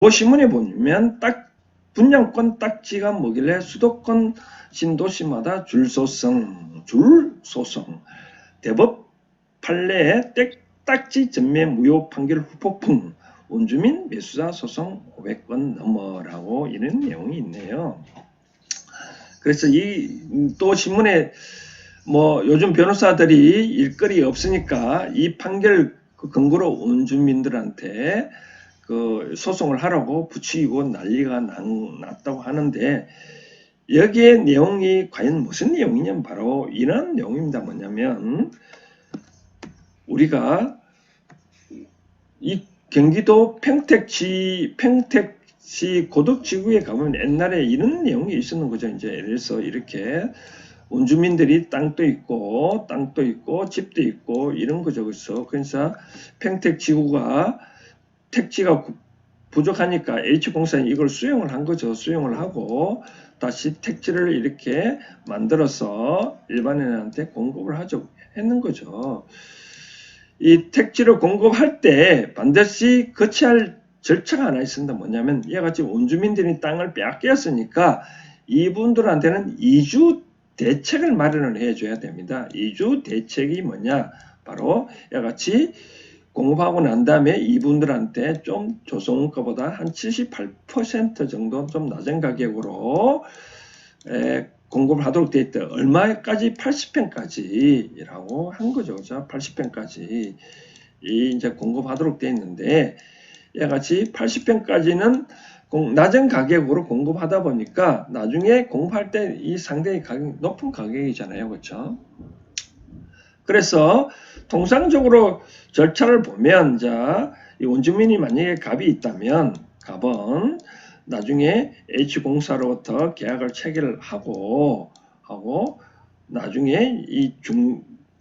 신문에 보면 딱 분양권 딱지가 뭐길래 수도권 신도시마다 줄소송, 대법 판례에 딱지 전매 무효 판결 후폭풍, 원주민 매수자 소송 500건 넘어라고 이런 내용이 있네요. 그래서 또 신문에 요즘 변호사들이 일거리 없으니까 이 판결 근거로 원주민들한테 소송을 하라고 부추기고 난리가 났다고 하는데, 여기에 내용이 과연 무슨 내용이냐면 바로 이런 내용입니다. 뭐냐면 우리가 이 경기도 평택시 고덕지구에 가면 옛날에 이런 내용이 있었는 거죠. 이제 예를 들어서 이렇게 원주민들이 땅도 있고 집도 있고 이런 거죠. 그래서 평택지구가 택지가 부족하니까 H공사는 이걸 수용을 한 거죠. 수용을 하고 다시 택지를 이렇게 만들어서 일반인한테 공급을 했는 거죠. 이 택지를 공급할 때 반드시 거쳐야 할 절차가 하나 있습니다. 뭐냐면 이와 같이 원주민들이 땅을 빼앗겼으니까 이분들한테는 이주 대책을 마련을 해줘야 됩니다. 이주 대책이 뭐냐? 바로 이와 같이 공급하고 난 다음에 이분들한테 좀 조성원가보다 한 78% 정도 좀 낮은 가격으로 공급을 하도록 되어 있다. 얼마까지? 80평까지라고 한 거죠. 그죠? 80평까지 이제 공급하도록 되어 있는데, 이와 같이 80평까지는 낮은 가격으로 공급하다 보니까 나중에 공급할 때 이 상당히 높은 가격이잖아요. 그렇죠? 그래서 통상적으로 절차를 보면, 이 원주민이 만약에 갑이 있다면 갑은 나중에 H공사로부터 계약을 체결하고 나중에 이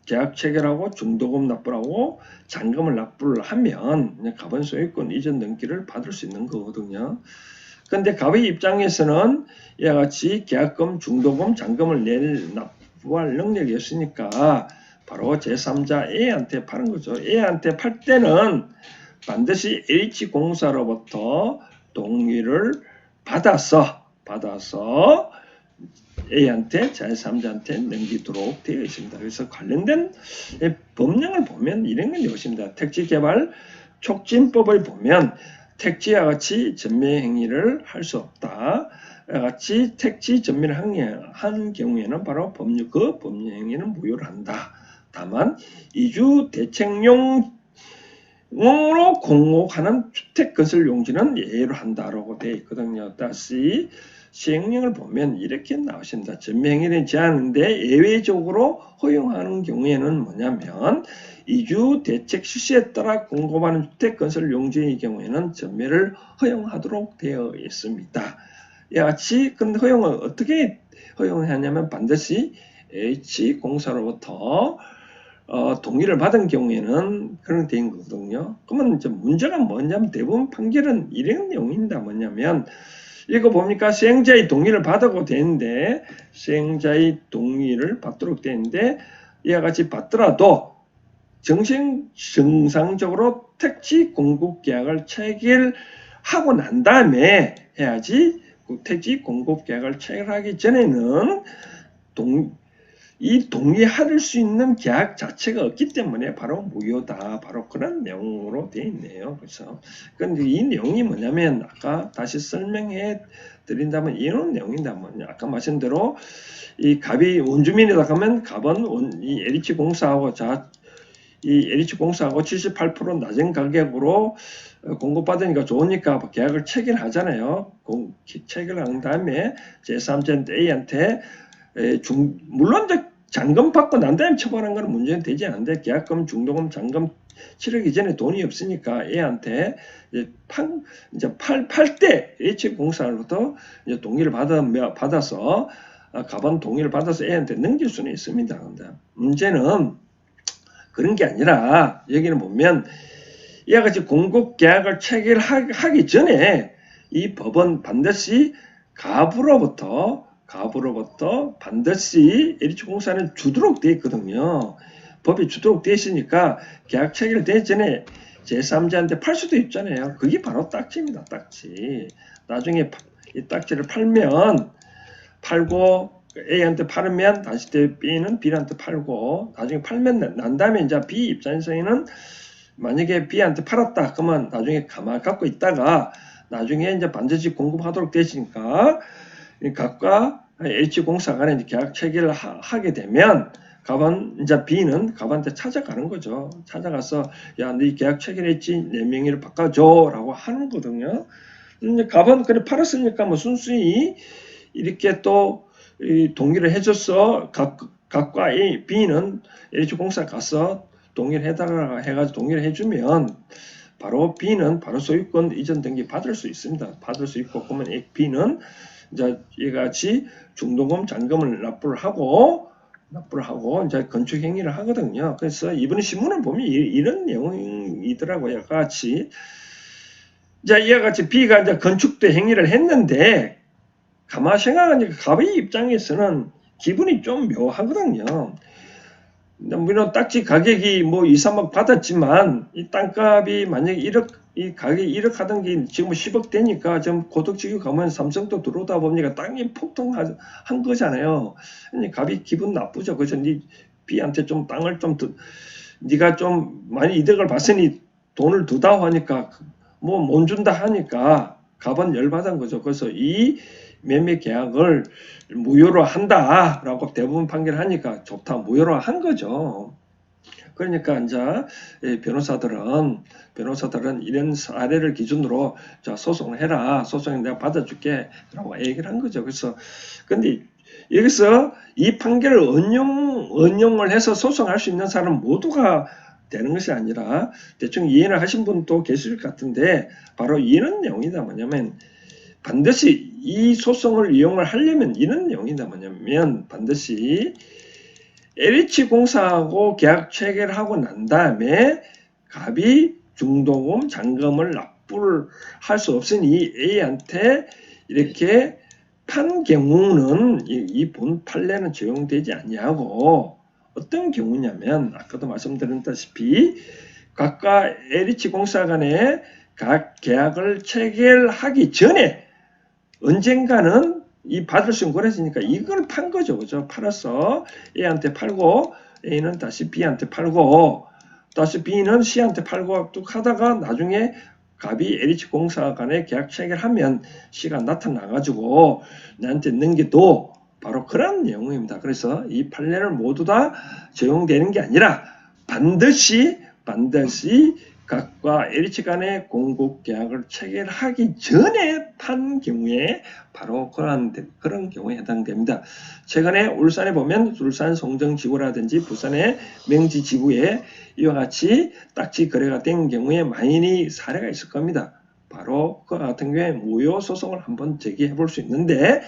계약 체결하고 중도금 납부하고 잔금을 납부를 하면 갑은 소유권 이전 등기를 받을 수 있는 거거든요. 그런데 갑의 입장에서는 이와 같이 계약금, 중도금, 잔금을 납부할 능력이 없으니까 바로 제3자 A한테 파는 거죠. A한테 팔 때는 반드시 H공사로부터 동의를 받아서 A한테 제3자한테 넘기도록 되어 있습니다. 그래서 관련된 법령을 보면 이런 게 나오십니다. 택지개발 촉진법을 보면 택지와 같이 전매 행위를 할 수 없다. 같이 택지 전매를 한 경우에는 바로 그 법령 행위는 무효를 한다. 다만 이주 대책용으로 공급하는 주택건설 용지는 예외로 한다라고 되어 있거든요. 다시 시행령을 보면 이렇게 나오십니다. 전매행위를 제한하는데 예외적으로 허용하는 경우에는 뭐냐면 이주 대책 실시에 따라 공급하는 주택건설 용지의 경우에는 전매를 허용하도록 되어 있습니다. 이와 같이 근데 허용을 어떻게 허용하냐면 반드시 H공사로부터 동의를 받은 경우에는 그런 게 된 거거든요. 그러면 이제 문제가 뭐냐면 대부분 판결은 이런 내용입니다. 뭐냐면 이거 봅니까? 시행자의 동의를 받아도 되는데 시행자의 동의를 받도록 되는데 이와 같이 받더라도 정상적으로 택지 공급 계약을 체결하고 난 다음에 해야지. 택지 공급 계약을 체결하기 전에는 이 동의할 수 있는 계약 자체가 없기 때문에 바로 무효다. 바로 그런 내용으로 되어 있네요. 그래서 근데 이 내용이 뭐냐면 아까 다시 설명해 드린다면 이런 내용이다. 뭐냐 아까 말씀대로 이 갑이 원주민이다 하면 갑은 이 LH 공사하고 이 LH 공사하고 78% 낮은 가격으로 공급받으니까 좋으니까 계약을 체결하잖아요. 체결한 다음에 제3자 A한테 물론 이제 잔금 받고 난 다음에 처벌한 거는 문제는 되지 않는데 계약금, 중도금, 잔금 치르기 전에 돈이 없으니까 A한테 이제 팔 때 H공사로부터 이제 동의를 받아서 갑은 동의를 받아서 A한테 넘길 수는 있습니다. 근데 문제는 그런 게 아니라 여기는 보면 이와 같이 공급 계약을 체결하기 전에 이 법은 반드시 갑으로부터 반드시 LH공사는 주도록 되어 있거든요. 법이 주도록 되어 있으니까 계약 체결되기 전에 제3자한테 팔 수도 있잖아요. 그게 바로 딱지입니다. 딱지. 나중에 이 딱지를 팔고 A한테 팔으면 다시 B는 B한테 팔고 나중에 팔면 난 다음에 이제 B 입장에서는 만약에 B한테 팔았다 그러면 나중에 가만 갖고 있다가 나중에 이제 반드시 공급하도록 되시니까 각과 H공사 간에 계약 체결을 하게 되면 갑은 이제 B는 갑한테 찾아가는 거죠. 찾아가서 야, 네 계약 체결했지? 내 명의를 바꿔줘라고 하는 거거든요. 갑은 그래 팔았으니까 뭐 순수히 이렇게 또 동의를 해줬어. 각과 A, B는 H공사 가서 동의를 해달라 해가지고 동의를 해주면 바로 B는 바로 소유권 이전 등기 받을 수 있습니다. 받을 수 있고 그러면 B는 이제 이같이 중도금 잔금을 납부를 하고 이제 건축 행위를 하거든요. 그래서 이번 신문을 보면 이런 내용이더라고요. 같이 이와 같이 B가 이제 건축대 행위를 했는데 가만 생각하니까 갑의 입장에서는 기분이 좀 묘하거든요. 물론 딱지 가격이 뭐 2, 3억 받았지만 이 땅값이 만약에 1억 이 가격이 1억 하던 게 지금 10억 되니까 좀 고덕지구 가면 삼성도 들어오다 보니까 땅이 폭등한 거잖아요. 갑이 기분 나쁘죠. 그래서 네 B한테 좀 땅을 좀 네가 좀 많이 이득을 봤으니 돈을 두다 하니까 뭐 못 준다 하니까 갑은 열받은 거죠. 그래서 이 매매 계약을 무효로 한다라고 대부분 판결하니까 좋다 무효로 한 거죠. 그러니까 이제 변호사들은 이런 사례를 기준으로 자 소송을 해라. 소송에 내가 받아줄게라고 얘기를 한 거죠. 그래서 근데 여기서 이 판결을 은용을 해서 소송할 수 있는 사람 모두가 되는 것이 아니라 대충 이해를 하신 분도 계실 것 같은데 바로 이런 내용이다. 뭐냐면 반드시 이 소송을 이용을 하려면 이런 내용이다. 뭐냐면 반드시 LH공사하고 계약 체결을 하고 난 다음에 갑이 중도금, 잔금을 납부를 할 수 없으니 A한테 이렇게 판 경우는 이 본 판례는 적용되지 아니하고 어떤 경우냐면 아까도 말씀드렸다시피 각과 LH공사 간에 각 계약을 체결하기 전에 언젠가는 이 받을 수 있는 거래지니까 이걸 판 거죠. 그죠? 팔아서 A한테 팔고 A는 다시 B한테 팔고 다시 B는 C한테 팔고 뚝 하다가 나중에 갑이 LH공사 간에 계약 체결하면 C가 나타나가지고 나한테 넘겨도 바로 그런 내용입니다. 그래서 이 판례를 모두 다 적용되는 게 아니라 반드시 각과 LH 간의 공급 계약을 체결하기 전에 판 경우에 바로 그런 경우에 해당됩니다. 최근에 울산에 보면 울산 송정지구라든지 부산의 명지지구에 이와 같이 딱지 거래가 된 경우에 많이 사례가 있을 겁니다. 바로 그와 같은 경우에 무효 소송을 한번 제기해 볼 수 있는데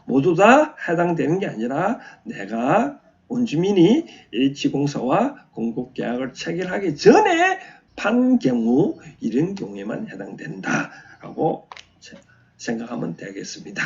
모두 다 해당되는 게 아니라 내가 원주민이 H공사와 공급계약을 체결하기 전에 판 경우 이런 경우에만 해당된다라고 생각하면 되겠습니다.